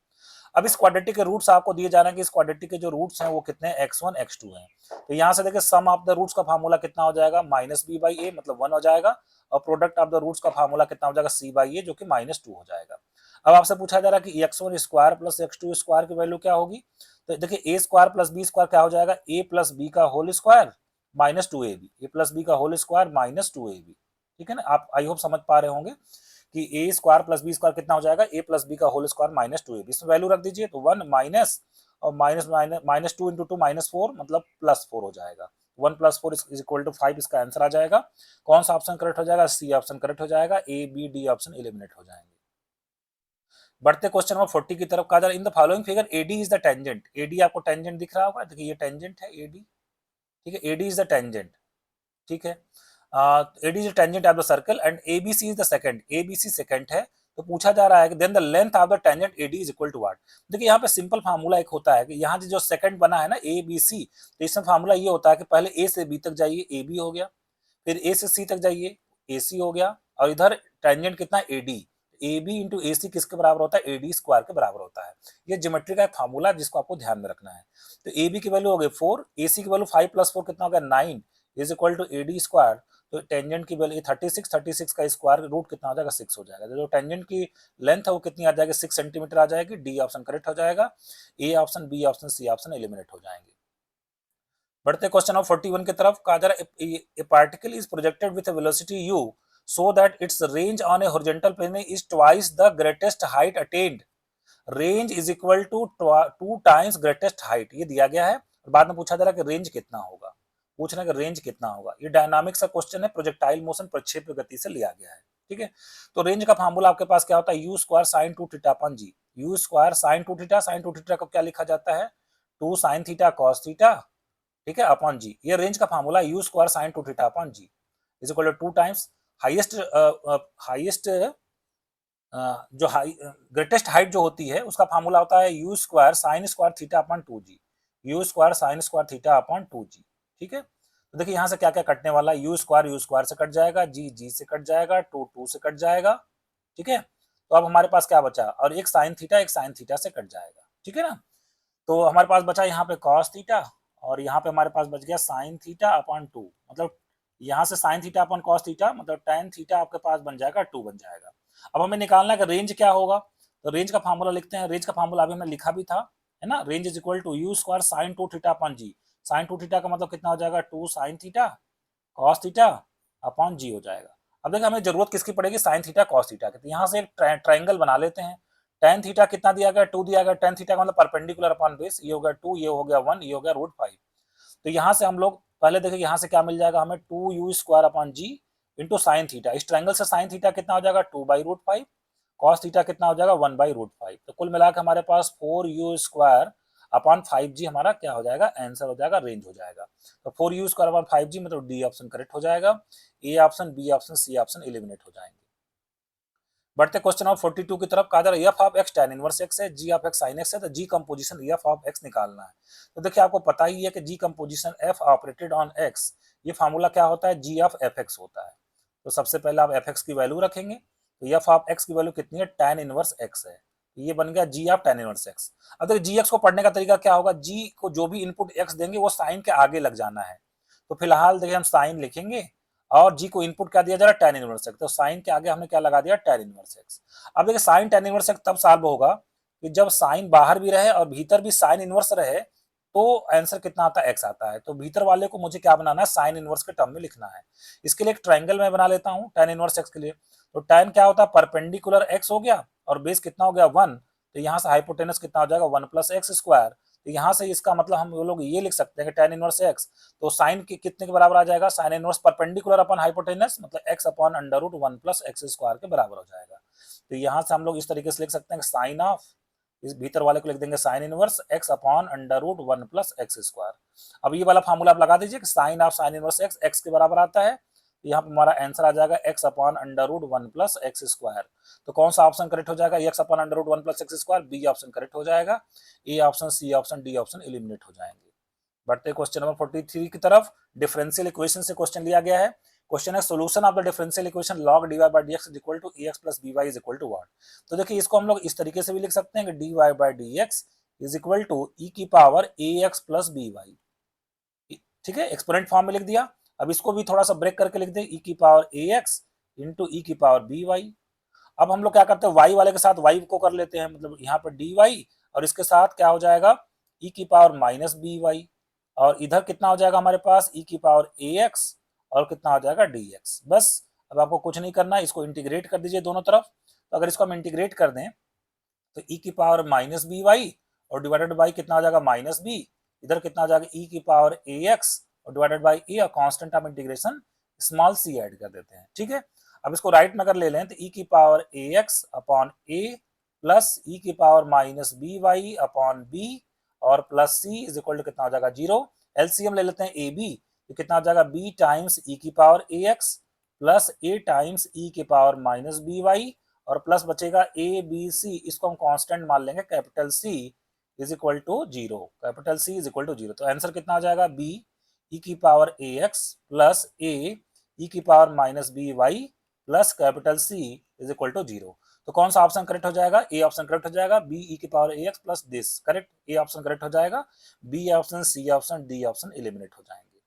अब इस क्वाड्रेटिक के रूट्स आपको दिए जा रहे हैं कि इस क्वाड्रेटिक के जो रूट्स हैं वो कितने हैं, x1 x2 हैं। तो यहाँ से देखिए सम ऑफ द रूट्स का फार्मूला कितना हो जाएगा, -b/a मतलब 1 हो जाएगा, और प्रोडक्ट ऑफ द रूट्स का फार्मूला कितना हो जाएगा, c/a जो कि -2 हो जाएगा। अब आपसे पूछा जा रहा है कि x1 square plus x2 square की वैल्यू क्या होगी। तो देखिए a square plus b square क्या हो जाएगा, a प्लस b का whole square -2ab, a plus b का होल स्क्वायर -2ab। ठीक है ना, आप आई होप समझ पा रहे होंगे कि ए स्क्वायर प्लस बी स्क्वायर कितना हो जाएगा, ए प्लस बी का होल स्क्वायर -2ab, इसमें वैल्यू रख दीजिए, तो 1 माइनस और माइनस 2 इंटू 2 -4 मतलब +4 हो जाएगा। 1 + 4 इज इक्वल टू 5, इसका आंसर आ जाएगा। कौन सा ऑप्शन करेक्ट हो जाएगा, सी ऑप्शन करेक्ट हो जाएगा, A B D option eliminate हो जाएंगे। बढ़ते क्वेश्चन नंबर 40 की तरफ, कहा जा रहा है in the following figure AD is the tangent. AD आपको टेंजेंट दिख रहा होगा, देखिए ये टेंजेंट है एडी। ठीक है, एडी इज द टेंजेंट। ठीक है, AD is the tangent of the circle and ABC is the second, ABC second है। तो पूछा जा रहा है कि then the length of the tangent AD is equal to what. देखिए यहाँ पे सिंपल फार्मूला एक होता है कि यहाँ जो सेकंड बना है ना ABC, तो इसमें फार्मूला ये होता है कि पहले A से B तक जाइए, AB हो गया, फिर A से C तक जाइए, AC हो गया, और इधर टेंजेंट कितना AD, AB इंटू AC किसके बराबर होता है, AD स्क्वायर के बराबर होता है। ये ज्योमेट्री का एक फार्मूला जिसको आपको ध्यान में रखना है। तो AB की वैल्यू हो गई 4, AC की वैल्यू 5 + 4 कितना हो गया 9 is equal to AD square. तो टेंजेंट की वैल्यू 36 का स्क्वायर रूट कितना हो जाएगा 6 हो जाएगा। तो जो टेंजेंट की लेंथ है वो कितनी आ जाएगी 6 सेंटीमीटर आ जाएगी। डी ऑप्शन करेक्ट हो जाएगा। A option, B option, C option eliminate हो जाएंगे। बढ़ते क्वेश्चन नंबर 41 की तरफ। कहा जा रहा है ए particle is projected with velocity u so that its range on a horizontal plane is twice the greatest height attained. Range is equal to 2 times greatest height, ये दिया गया है। बाद में पूछा जा रहा है कि रेंज कितना होगा, पूछ रहे हैं कि रेंज कितना होगा। ये डायनामिक्स का क्वेश्चन है, प्रोजेक्टाइल मोशन प्रक्षेप्य गति से लिया गया है। ठीक है, तो रेंज का फार्मूला आपके पास क्या होता है, u square sine 2 theta upon g. U square sine 2 theta, sine 2 theta को क्या लिखा जाता है 2 साइन थीटा कॉस थीटा, ठीक है, अपॉन जी। ये रेंज का formula u square sine 2 theta upon g is equal to 2 times highest highest जो ग्रेटेस्ट हाइट जो होती है उसका फार्मूला होता है u square sine square theta upon 2g। U square sine square theta upon 2g। ठीक है, तो देखिए यहाँ से क्या क्या कटने वाला है, यू स्क्वायर से कट जाएगा, जी से कट जाएगा, 2 से कट जाएगा। ठीक है, तो अब हमारे पास क्या बचा, और एक साइन थीटा से कट जाएगा। ठीक है ना, तो हमारे पास बचा यहाँ पे कॉस थीटा, और यहाँ पे हमारे पास बच गया साइन थीटा अपॉन 2। मतलब यहाँ से sine theta upon cos theta, मतलब टेन थीटा आपके पास बन जाएगा 2 बन जाएगा। अब हमें निकालना है कि रेंज क्या होगा, तो रेंज का फार्मूला लिखते हैं। रेंज का फार्मूला अभी हमने लिखा भी था, है ना, range is equal to u square sine 2 theta upon g. Sine 2 theta का मतलब कितना हो जाएगा 2 sine theta cos theta upon g हो जाएगा। अब देखिए हमें जरूरत किसकी पड़ेगी, साइन थीटा कॉस थीटा की। तो यहाँ से एक ट्राइंगल बना लेते हैं। टेन थीटा कितना दिया गया 2 दिया गया, टेन थीटा का मतलब परपेंडिकुलर अपॉन बेस, ये हो गया 2, ये हो गया 1, ये हो गया √5। तो यहाँ से हम लोग पहले देखिए यहाँ से क्या मिल जाएगा हमें 2 u square upon g into sine theta. इस ट्राइंगल से साइन थीटा कितना हो जाएगा 2/√5, कॉस थीटा कितना हो जाएगा 1/√5। तो कुल मिलाकर हमारे पास 4 यू स्क्वायर अपॉन 5g हमारा क्या हो जाएगा, आंसर हो जाएगा, रेंज हो जाएगा। तो 4 यू स्क्वायर अपॉन 5g मतलब डी ऑप्शन करेक्ट हो जाएगा। A option, B option, C option eliminate हो जाएंगे। बढ़ते क्वेश्चन नंबर 42 की तरफ। कहा जा रहा है f of x tan inverse x है, g of x sin x है, तो g composition f of x निकालना है। तो देखिए आपको पता ही है कि g composition f operated on x, ये फार्मूला क्या होता है, जी ऑफ एफ एक्स होता है। तो सबसे पहले आप एफ एक्स की वैल्यू रखेंगे, तो एफ ऑफ एक्स की वैल्यू कितनी है, tan इनवर्स एक्स है। ये बन गया जी ऑफ tan इनवर्स एक्स। अब देखिए जी एक्स को पढ़ने का तरीका क्या होगा, जी को जो भी इनपुट एक्स देंगे वो साइन के आगे लग जाना है। तो फिलहाल देखिए हम साइन लिखेंगे, और जी को इनपुट क्या दिया जा रहा है tan इनवर्स एक्स, तो साइन के आगे हमने क्या लगा दिया tan इनवर्स एक्स। अब देखिए साइन tan इनवर्स एक्स तब सॉल्व होगा कि जब साइन बाहर भी रहे और भीतर भी साइन इनवर्स रहे, तो आंसर कितना आता है, एक्स आता है। तो भीतर वाले को मुझे क्या बनाना है, साइन इनवर्स के टर्म में लिखना है। इसके लिए एक ट्राइंगल मैं बना लेता हूँ tan इनवर्स एक्स के लिए। तो tan क्या होता है, परपेंडिकुलर एक्स हो गया, और बेस कितना हो गया 1, तो यहाँ से हाइपोटेनस कितना हो जाएगा 1 + x स्क्वायर। तो यहाँ से इसका मतलब हम लोग ये लिख सकते हैं कि tan इनवर्स एक्स, तो साइन के कितने के बराबर आ जाएगा, sine inverse perpendicular upon hypotenuse मतलब x अपॉन √1 + x स्क्वायर के बराबर हो जाएगा। तो यहाँ से हम लोग इस तरीके से लिख सकते हैं कि साइन ऑफ, इस भीतर वाले को लिख देंगे sine inverse x upon √1 + x square. अब ये वाला फार्मूला आप लगा दीजिए कि sine of sine inverse x x के बराबर आता है। तो यहाँ पर हमारा आंसर आ जाएगा x अपॉन √1 + x स्क्वायर। तो कौन सा ऑप्शन करेक्ट हो जाएगा, x upon √1 + x square, B option correct हो जाएगा। A option, C option, D option eliminate हो जाएंगे। बढ़ते क्वेश्चन नंबर 43 की तरफ। डिफरेंशियल इक्वेशन से क्वेश्चन लिया गया है। क्वेश्चन है solution of the differential equation log dy/dx is equal to ax + by is equal to what. तो देखिए इसको हम लोग इस तरीके से भी लिख सकते हैं कि dy/dx is equal to e की पावर ax + by। ठीक है, एक्सपोनेंट फॉर्म में लिख दिया। अब इसको भी थोड़ा सा ब्रेक करके लिख दे, e की पावर ax इंटू e की पावर by। अब हम लोग क्या करते हैं, y वाले के साथ y को कर लेते हैं, मतलब यहाँ पर dy, और इसके साथ क्या हो जाएगा e की पावर -by, और इधर कितना हो जाएगा हमारे पास e की पावर ax, और कितना हो जाएगा dx। बस अब आपको कुछ नहीं करना, इसको इंटीग्रेट कर दीजिए दोनों तरफ। तो अगर इसको हम इंटीग्रेट कर दें तो e की पावर -by और डिवाइडेड बाई कितना हो जाएगा -b, इधर कितना हो जाएगा e की पावर ax और डिवाइडेड बाई a, और constant of integration small c add कर देते हैं। ठीक है, अब इसको राइट में अगर ले लें तो e की power ax upon a plus e की पावर -by अपॉन b और plus c is equal to कितना हो जाएगा 0। एलसीएम ले लेते हैं ab, तो कितना हो जाएगा b टाइम्स e की power ax plus a times e की पावर -by और प्लस बचेगा ए बी सी, इसको हम कांस्टेंट मान लेंगे, capital C is equal to zero, capital C is equal to zero. तो आंसर कितना आ जाएगा, बी ई की power a x plus a e की power minus b y plus capital C is equal to zero. तो कौन सा option correct हो जाएगा, ए ऑप्शन करेक्ट हो जाएगा, बी ई की power a x plus this correct, A option correct हो जाएगा, B option C option D option eliminate हो जाएंगे।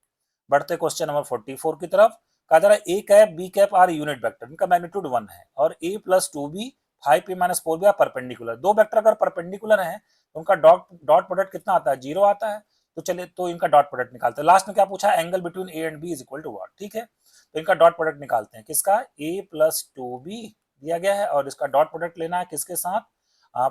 बढ़ते क्वेश्चन नंबर 44 की तरफ। कहा जा रहा है a cap b cap are unit vector, इनका मैग्नीट्यूड 1 है और a plus two b 5 a minus 4 b are perpendicular. दो वेक्टर अगर परपेंडिकुलर हैं तो उनका डॉट प्रोडक्ट कितना आता है, जीरो आता है। तो चलिए तो इनका डॉट प्रोडक्ट निकालते हैं। लास्ट में क्या पूछा, angle between a and b is equal to what, ठीक है। तो इनका डॉट प्रोडक्ट निकालते हैं, किसका, ए प्लस टू बी दिया गया है और इसका डॉट प्रोडक्ट लेना है किसके साथ,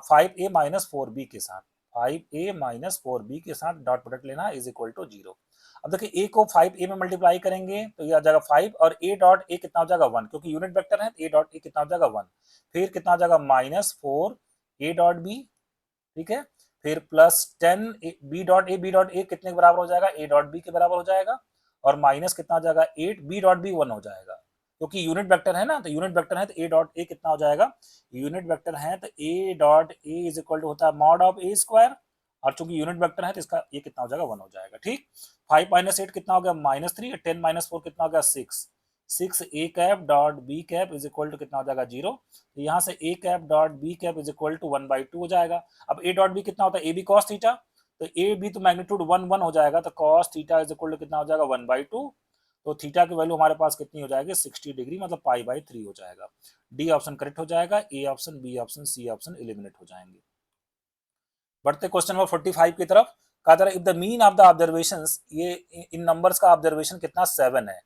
5a माइनस 4b के साथ, 5a माइनस 4b के साथ डॉट प्रोडक्ट लेना इज इक्वल टू जीरो। अब देखिए a को 5a में मल्टीप्लाई करेंगे तो ये आ जाएगा 5 और a डॉट a कितना हो जाएगा 1, क्योंकि यूनिट वेक्टर है, a डॉट a कितना हो जाएगा 1। फिर कितना हो जाएगा माइनस 4 a डॉट b, ठीक है। फिर प्लस 10 b डॉट a कितने के बराबर हो जाएगा, a डॉट b के बराबर हो जाएगा। और माइनस कितना हो जाएगा 8 b डॉट b 1 हो जाएगा, क्योंकि यूनिट वेक्टर है ना, तो यूनिट वेक्टर है तो a डॉट a कितना हो जाएगा, यूनिट वेक्टर है तो a dot a is equal to होता है मॉड ऑफ a स्क्वायर, और चूंकि यूनिट वेक्टर है तो इसका ये कितना हो जाएगा 1 हो जाएगा, ठीक। 5 माइनस 8 कितना हो गया -3, 10 माइनस 4 कितना हो गया 6 a cap dot b cap is equal to कितना हो जाएगा 0। तो यहाँ से a cap dot b cap is equal to 1/2 हो जाएगा। अब ए डॉट बी कितना होता है, ए बी कॉस थीटा, तो ए बी तो मैग्नीट्यूड 1 हो जाएगा, तो cos theta is equal to कितना हो जाएगा 1/2। तो थीटा की वैल्यू हमारे पास कितनी हो जाएगी 60 डिग्री, मतलब π/3 हो जाएगा। डी ऑप्शन करेक्ट हो जाएगा, A option B option C option eliminate हो जाएंगे। बढ़ते क्वेश्चन नंबर 45 की तरफ। कहा जा रहा है if the mean of the observations, ये इन नंबर्स का ऑब्जर्वेशन कितना 7 है,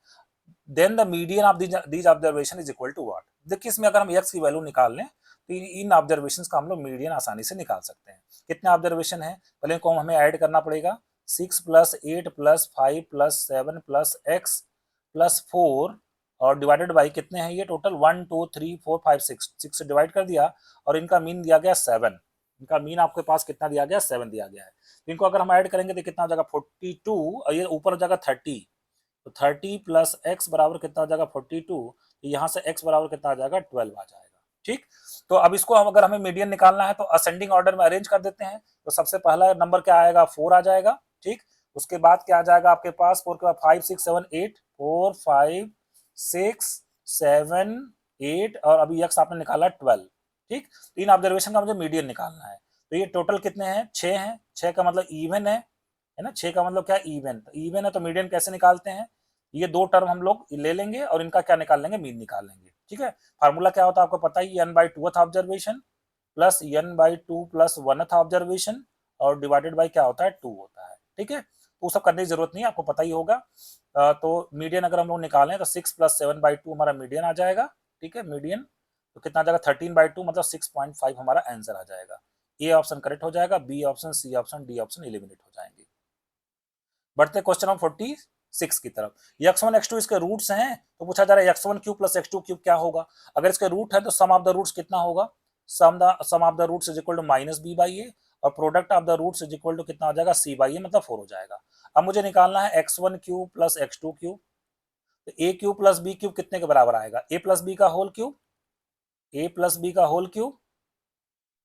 then the median of these observation is equal to what. देखिए इसमें अगर हम x की वैल्यू निकाल लें तो इन ऑब्जर्वेशंस का हम लोग मीडियन आसानी से निकाल सकते हैं। कितने ऑब्जर्वेशन है, पहले इनको हमें ऐड करना पड़ेगा, 6 plus 8 plus 5 plus 7 plus x plus 4 और डिवाइडेड बाई कितने हैं ये टोटल 1 2 3 4 5 6 से डिवाइड कर दिया और इनका मीन दिया गया 7। इनका मीन आपके पास कितना दिया गया 7 दिया गया है। तो इनको अगर हम ऐड करेंगे तो कितना हो जाएगा 42 और ये ऊपर हो जाएगा 30, तो 30 प्लस एक्स बराबर कितना हो जाएगा 42, तो यहाँ से x बराबर कितना आ जाएगा 12 आ जाएगा, ठीक। तो अब इसको हम अगर हमें मीडियन निकालना है तो असेंडिंग ऑर्डर में अरेंज कर देते हैं। तो सबसे पहला नंबर क्या आएगा 4 आ जाएगा, ठीक। उसके बाद क्या आ जाएगा आपके पास 4 के बाद 5 6 7 8 4 5 6 7 8 और अभी x आपने निकाला 12, ठीक। तीन ऑब्जर्वेशन का मुझे मीडियन निकालना है। तो ये टोटल कितने हैं 6 हैं, 6 का मतलब इवन है ना, 6 का मतलब क्या इवन, तो इवन है तो मीडियन कैसे निकालते हैं, ये दो टर्म हम लोग ले लेंगे और इनका क्या निकाल लेंगे, मीन निकाल लेंगे, ठीक है। फार्मूला क्या होता है आपको पता ही, n/2th observation plus n/2 plus 1th observation और डिवाइडेड बाई क्या होता है 2 होता है, ठीक है। तो सब करने की जरूरत नहीं है, आपको पता ही होगा। तो मीडियन अगर हम लोग निकालें तो 6 प्लस 7/2 हमारा मीडियन आ जाएगा, ठीक है। मीडियन तो कितना आ जाएगा 13/2 मतलब 6.5 हमारा आंसर आ जाएगा। ए ऑप्शन करेक्ट हो जाएगा, B option C option D option eliminate हो जाएंगे। बढ़ते क्वेश्चन नंबर 46 की तरफ। x1 x2 इसके रूट्स हैं, तो पूछा जा रहा है x1 cube plus x2 cube क्या होगा। अगर इसके रूट है तो सम ऑफ द रूट्स कितना होगा, sum of the roots is equal to -b/a और product of the roots is equal to कितना हो जाएगा c/a मतलब 4 हो जाएगा। अब मुझे निकालना है x1 cube plus x2 cube, तो a cube plus b cube कितने के बराबर आएगा, a प्लस b का whole cube, a plus b का होल क्यूब,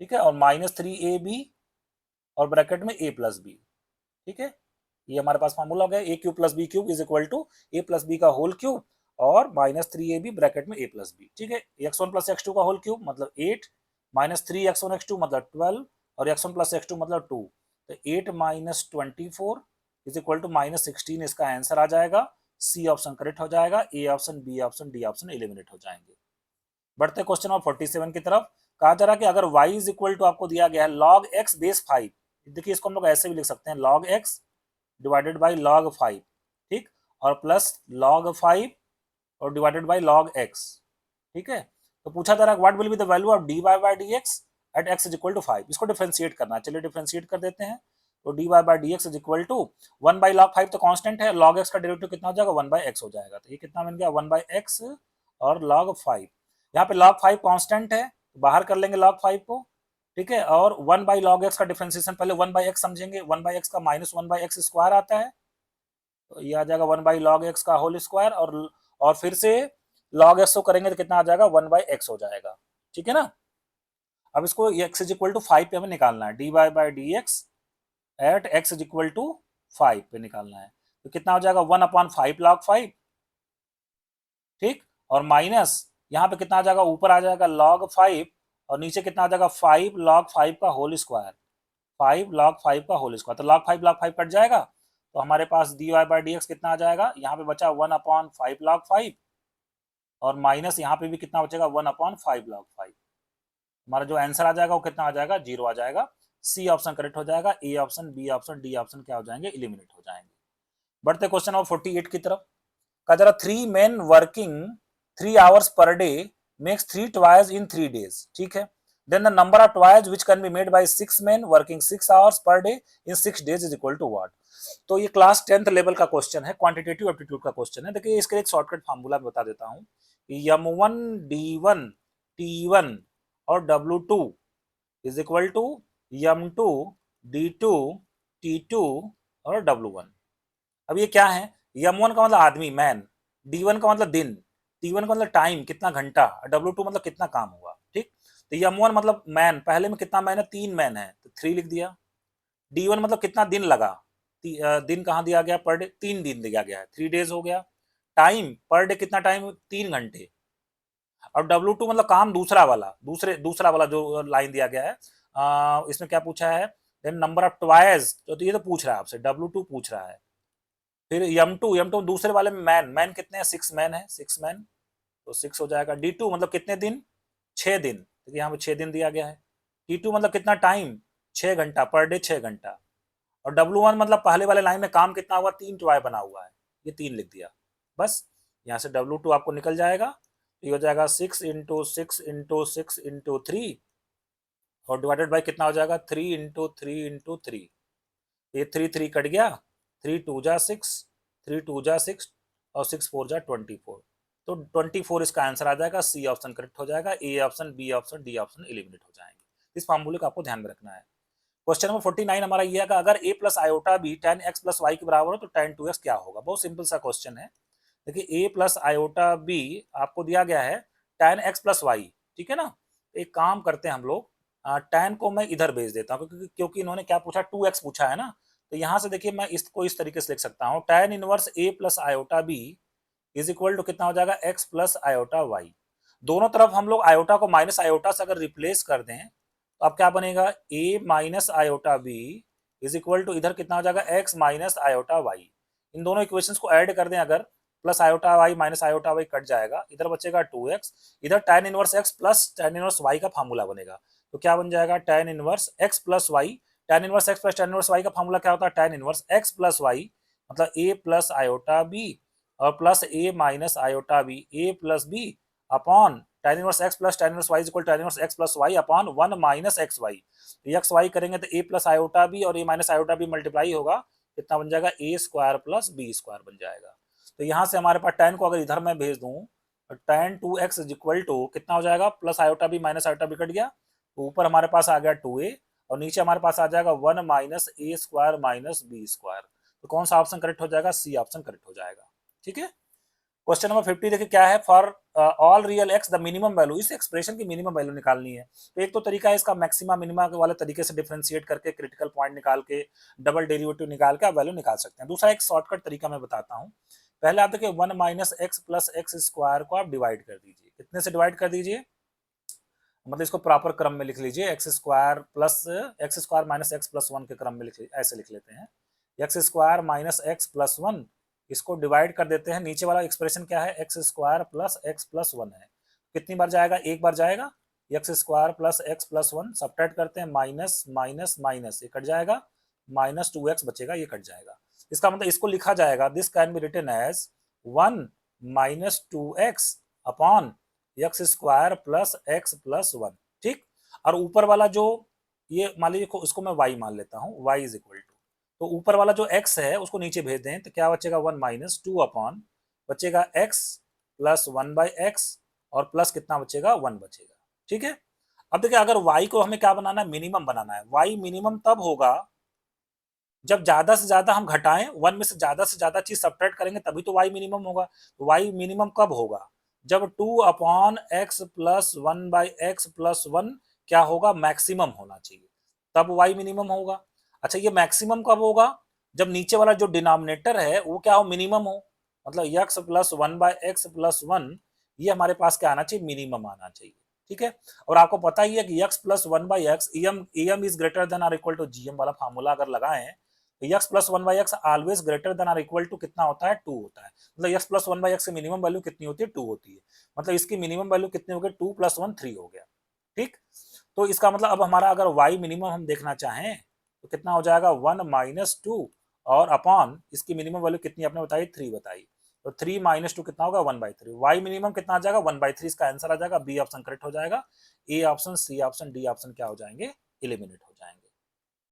ठीक है, और -3ab और ब्रैकेट में a प्लस b, ठीक है। ये हमारे पास फार्मूला हो गया, a cube plus b cube is equal to a plus b का होल क्यूब और -3ab ब्रैकेट में a प्लस बी, ठीक है। x1 प्लस x2 का होल क्यूब मतलब 8 -3x1 x2 मतलब 12 और x1 प्लस x2 मतलब 2, तो 8 - 24 इज इक्वल टू -16 इसका आंसर आ जाएगा। सी ऑप्शन करेक्ट हो जाएगा, A option B option D option eliminate हो जाएंगे। बढ़ते क्वेश्चन नंबर 47 की तरफ। कहा जा रहा है कि अगर y इज इक्वल टू आपको दिया गया है log x बेस 5, देखिए इसको हम लोग ऐसे भी लिख सकते हैं log x divided by log 5, ठीक, और प्लस log 5 और डिवाइडेड बाई log x, ठीक है। तो पूछा जा रहा है what will be the value of dy by dx at x is equal to 5, इसको डिफरेंशिएट करना है, चलिए डिफरेंशिएट कर देते हैं। तो dy by dx is equal to 1 by log 5 तो कांस्टेंट है, log x का डेरिवेटिव कितना हो जाएगा 1 बाई x हो जाएगा, तो ये कितना बन गया 1 बाई x और log 5। यहाँ पे log 5 कांस्टेंट है, बाहर कर लेंगे log 5 को, ठीक है। और 1 बाई log x का डिफरेंशिएशन पहले 1 बाई x समझेंगे, 1 बाई x का -1 बाई x स्क्वायर आता है, तो ये आ जाएगा 1 बाई log x का होल स्क्वायर और फिर से log x को करेंगे तो कितना आ जाएगा 1 बाई x हो जाएगा, ठीक है ना। अब इसको x इज इक्वल टू 5 पे हमें निकालना है, dy by d x at x is equal to 5 पे निकालना है। तो कितना हो जाएगा 1/5 log 5, ठीक, और माइनस यहाँ पे कितना आ जाएगा, ऊपर आ जाएगा log 5 और नीचे कितना आ जाएगा 5 log 5 का होल स्क्वायर, 5 log 5 का होल स्क्वायर। तो log 5 कट जाएगा, तो हमारे पास dy बाई डी एक्स कितना आ जाएगा, यहाँ पे बचा 1/5 log 5 और माइनस यहाँ पे भी कितना बचेगा 1/5 log 5। हमारा जो आंसर आ जाएगा वो कितना आ जाएगा, 0 आ जाएगा। सी ऑप्शन करेक्ट हो जाएगा, A option, B option, D option क्या हो जाएंगे, इलिमिनेट हो जाएंगे। बढ़ते क्वेश्चन नंबर 48 की तरफ। कहा जरा 3 men working 3 hours per day makes 3 toys इन 3 days, ठीक है। Then the number of toys which can be made by 6 men working 6 hours per day in 6 days is equal to what। तो ये class 10th level का question है, quantitative aptitude का question है। देखिए इसके लिए एक शॉर्टकट फार्मूला बता देता हूँ, m1 d1 t1 और w2 is equal to m2 d2 t2 और w1। अब ये क्या है, m1 का मतलब आदमी मैन, d1 का मतलब दिन, t1 का मतलब टाइम कितना घंटा, w2 मतलब कितना काम हुआ, ठीक। तो m1 मतलब मैन, पहले में कितना मैन है, 3 मैन है तो 3 लिख दिया। d1 मतलब कितना दिन लगा, दिन कहाँ दिया गया, पर डे 3 दिन दिया गया है, 3 डेज हो गया। टाइम पर डे कितना टाइम, 3 घंटे। और W2 मतलब काम दूसरा वाला, दूसरा वाला जो लाइन दिया गया है, इसमें क्या पूछा है, देन नंबर ऑफ ट्वाइस, तो ये तो पूछ रहा है आपसे, W2 पूछ रहा है। फिर M2 दूसरे वाले में मैन कितने हैं, 6 मैन है, 6 मैन, तो 6 हो जाएगा। D2 मतलब कितने दिन, 6 दिन, देखिए यहाँ पे 6 दिन दिया गया है। T2 मतलब कितना टाइम, 6 घंटा, पर डे 6 घंटा। और W1 मतलब पहले वाले लाइन में काम कितना हुआ, 3 टॉय बना हुआ है, ये 3 लिख दिया बस। यहाँ से W2 आपको निकल जाएगा, ये हो जाएगा 6 इंटू 6 इंटू 6 इंटू 3 और डिवाइडेड बाई कितना हो जाएगा 3 इंटू 3 इंटू 3। ये 3 कट गया, 3 2 जा 6, 3 2 जा 6 और 6 4 जा 24। तो 24 इसका आंसर आ जाएगा, सी ऑप्शन करेक्ट हो जाएगा, A option, B option, D option eliminate हो जाएंगे। इस फार्मूले का आपको ध्यान में रखना है। क्वेश्चन नंबर 49 हमारा ये है कि अगर a plus iota b tan x plus y के बराबर हो तो tan 2x क्या होगा। बहुत सिंपल सा क्वेश्चन है। देखिए a प्लस आयोटा बी आपको दिया गया है tan x प्लस वाई, ठीक है ना। एक काम करते हैं हम लोग, tan को मैं इधर भेज देता हूँ क्योंकि इन्होंने क्या पूछा, 2x पूछा है ना। तो यहाँ से देखिए मैं इसको इस तरीके से लिख सकता हूँ, tan inverse a plus iota b is equal to कितना हो जाएगा, x प्लस आयोटा वाई। दोनों तरफ हम लोग आयोटा को माइनस आयोटा से अगर रिप्लेस कर दें तो अब क्या बनेगा, a minus iota b is equal to इधर कितना हो जाएगा, x माइनस आयोटा वाई। इन दोनों इक्वेशंस को ऐड कर दें अगर, plus iota y minus iota y cut जाएगा, इधर बचेगा 2x, इधर tan inverse x plus tan inverse y का फार्मूला बनेगा। तो क्या बन जाएगा, tan inverse x plus y, tan inverse x plus tan inverse y का फार्मूला क्या होता है, tan inverse x plus y मतलब a प्लस आयोटा बी और plus a minus iota b, a plus b upon tan inverse x plus tan inverse y equal tan inverse x plus y upon 1 minus x y. X y करेंगे तो a plus iota b और a minus iota b multiply होगा, कितना बन जाएगा, a square plus b square बन जाएगा। तो यहाँ से हमारे पास tan को अगर इधर मैं भेज दूँ तो tan 2x is equal to कितना हो जाएगा, plus iota b minus iota b cut गया, तो ऊपर हमारे पास आ गया 2a और नीचे हमारे पास आ जाएगा 1 माइनस ए स्क्वायर माइनस बी स्क्वायर। तो कौन सा ऑप्शन करेक्ट हो जाएगा, सी ऑप्शन करेक्ट हो जाएगा, ठीक है। क्वेश्चन नंबर 50 देखिए क्या है, for all real x the minimum value, इस एक्सप्रेशन की मिनिमम वैल्यू निकालनी है। तो एक तो तरीका है इसका मैक्सिमा मिनिमा वाले तरीके से डिफरेंशिएट करके क्रिटिकल पॉइंट निकाल के डबल डेरिवेटिव निकाल के आप वैल्यू निकाल सकते हैं। दूसरा एक शॉर्टकट तरीका मैं बताता हूँ। पहले आप देखिए 1 minus x plus x square को आप डिवाइड कर दीजिए, कितने से डिवाइड कर दीजिए, मतलब इसको प्रॉपर क्रम में लिख लीजिए, x square plus x square minus x plus 1 के क्रम में ऐसे लिख लेते हैं, x square minus x plus 1, इसको डिवाइड कर देते हैं। नीचे वाला एक्सप्रेशन क्या है, x square plus x plus 1 है, कितनी बार जाएगा, एक बार जाएगा, x square plus x plus 1 subtract करते हैं, माइनस माइनस माइनस ये कट जाएगा, माइनस 2x बचेगा, ये कट जाएगा। इसका मतलब इसको लिखा जाएगा, this can be written as 1 minus 2x upon x square plus x plus 1, ठीक। और ऊपर वाला जो ये मान लीजिए इसको मैं y मान लेता हूँ, y इज इक्वल टू, तो ऊपर वाला जो x है उसको नीचे भेज दें तो क्या बचेगा, 1 माइनस 2 अपॉन बचेगा x प्लस 1 बाई एक्स और प्लस कितना बचेगा, 1 बचेगा, ठीक है। अब देखिए अगर y को हमें क्या बनाना है, मिनिमम बनाना है। y मिनिमम तब होगा जब ज्यादा से ज्यादा हम घटाएं, 1 में से ज्यादा चीज सब्ट्रैक्ट करेंगे तभी तो y मिनिमम होगा। तो y मिनिमम कब होगा, जब 2/x+1/x+1 क्या होगा, मैक्सिमम होना चाहिए, तब y मिनिमम होगा। अच्छा, ये मैक्सिमम कब होगा, जब नीचे वाला जो डिनोमिनेटर है वो क्या हो, मिनिमम हो। मतलब x+1/x+1 ये हमारे पास क्या आना चाहिए, मिनिमम आना चाहिए। ठीक है, और आपको पता ही है कि x+1/x em is greater than or equal to gm वाला फार्मूला अगर लगाएं तो x+1/x always greater than or equal to कितना होता है, 2 होता है। मतलब x+1/x की मिनिमम वैल्यू कितनी होती है, 2 होती है। मतलब इसकी मिनिमम वैल्यू कितनी हो गई, 2+1 3 हो गया। ठीक, तो इसका मतलब अब हमारा अगर y मिनिमम हम देखना चाहें तो कितना हो जाएगा, 1-2 और अपॉन इसकी मिनिमम वैल्यू कितनी आपने बताई, 3 बताई, तो 3 - 2 कितना होगा, 1/3। y मिनिमम कितना आ जाएगा, 1/3। इसका आंसर आ जाएगा, बी ऑप्शन करेक्ट हो जाएगा। A option, C option, D option क्या हो जाएंगे, एलिमिनेट।